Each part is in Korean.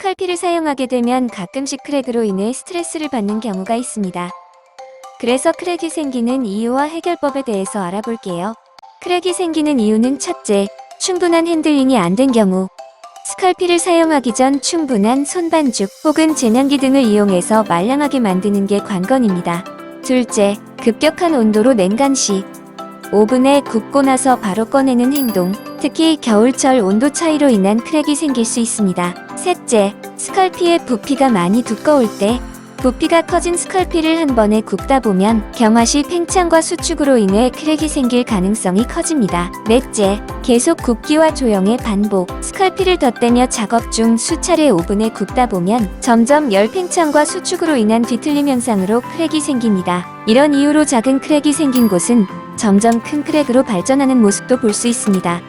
스컬피를 사용하게 되면 가끔씩 크랙으로 인해 스트레스를 받는 경우가 있습니다. 그래서 크랙이 생기는 이유와 해결법에 대해서 알아볼게요. 크랙이 생기는 이유는 첫째, 충분한 핸들링이 안 된 경우. 스컬피를 사용하기 전 충분한 손반죽 혹은 제면기 등을 이용해서 말랑하게 만드는 게 관건입니다. 둘째, 급격한 온도로 냉간 시. 오븐에 굽고 나서 바로 꺼내는 행동, 특히 겨울철 온도 차이로 인한 크랙이 생길 수 있습니다. 셋째, 스컬피의 부피가 많이 두꺼울 때. 부피가 커진 스컬피를 한 번에 굽다 보면 경화 시 팽창과 수축으로 인해 크랙이 생길 가능성이 커집니다. 넷째, 계속 굽기와 조형의 반복. 스컬피를 덧대며 작업 중 수차례 오븐에 굽다 보면 점점 열 팽창과 수축으로 인한 뒤틀림 현상으로 크랙이 생깁니다. 이런 이유로 작은 크랙이 생긴 곳은 점점 큰 크랙으로 발전하는 모습도 볼 수 있습니다.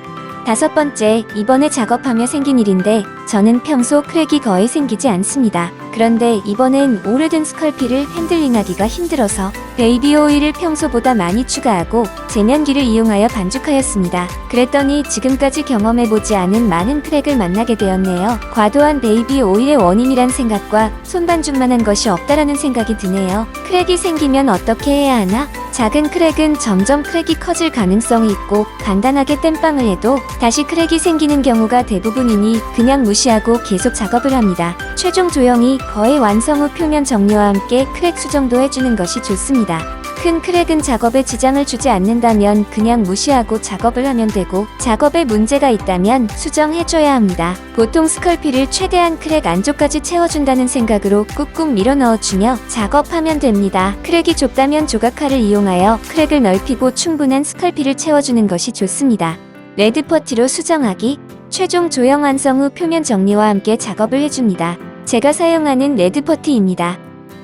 다섯 번째, 이번에 작업하며 생긴 일인데 저는 평소 크랙이 거의 생기지 않습니다. 그런데 이번엔 오래된 스컬피를 핸들링하기가 힘들어서 베이비 오일을 평소보다 많이 추가하고 제면기를 이용하여 반죽하였습니다. 그랬더니 지금까지 경험해보지 않은 많은 크랙을 만나게 되었네요. 과도한 베이비 오일의 원인이란 생각과 손반죽만 한 것이 없다라는 생각이 드네요. 크랙이 생기면 어떻게 해야 하나? 작은 크랙은 점점 크랙이 커질 가능성이 있고 간단하게 땜빵을 해도 다시 크랙이 생기는 경우가 대부분이니 그냥 무시하고 계속 작업을 합니다. 최종 조형이 거의 완성 후 표면 정리와 함께 크랙 수정도 해주는 것이 좋습니다. 큰 크랙은 작업에 지장을 주지 않는다면 그냥 무시하고 작업을 하면 되고 작업에 문제가 있다면 수정해줘야 합니다. 보통 스컬피를 최대한 크랙 안쪽까지 채워준다는 생각으로 꾹꾹 밀어 넣어주며 작업하면 됩니다. 크랙이 좁다면 조각칼을 이용하여 크랙을 넓히고 충분한 스컬피를 채워주는 것이 좋습니다. 레드 퍼티로 수정하기. 최종 조형 완성 후 표면 정리와 함께 작업을 해줍니다. 제가 사용하는 레드 퍼티입니다.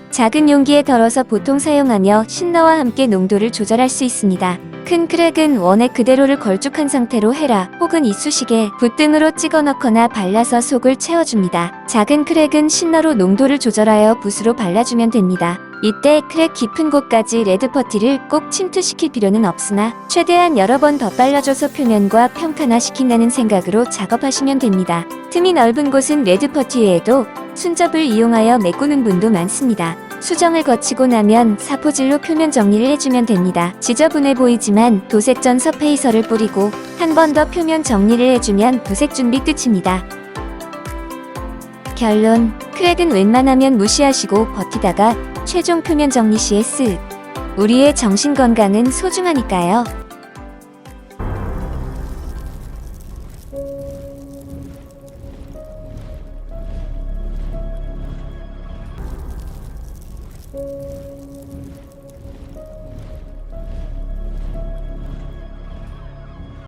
작은 용기에 덜어서 보통 사용하며 신너와 함께 농도를 조절할 수 있습니다. 큰 크랙은 원액 그대로를 걸쭉한 상태로 헤라 혹은 이쑤시개, 붓 등으로 찍어 넣거나 발라서 속을 채워줍니다. 작은 크랙은 신너로 농도를 조절하여 붓으로 발라주면 됩니다. 이때 크랙 깊은 곳까지 레드 퍼티를 꼭 침투시킬 필요는 없으나 최대한 여러 번 덧발라줘서 표면과 평탄화시킨다는 생각으로 작업하시면 됩니다. 틈이 넓은 곳은 레드 퍼티 외에도 순접을 이용하여 메꾸는 분도 많습니다. 수정을 거치고 나면 사포질로 표면 정리를 해주면 됩니다. 지저분해 보이지만 도색 전 서페이서를 뿌리고 한 번 더 표면 정리를 해주면 도색 준비 끝입니다. 결론, 크랙은 웬만하면 무시하시고 버티다가 최종 표면 정리 시에 쓱. 우리의 정신 건강은 소중하니까요.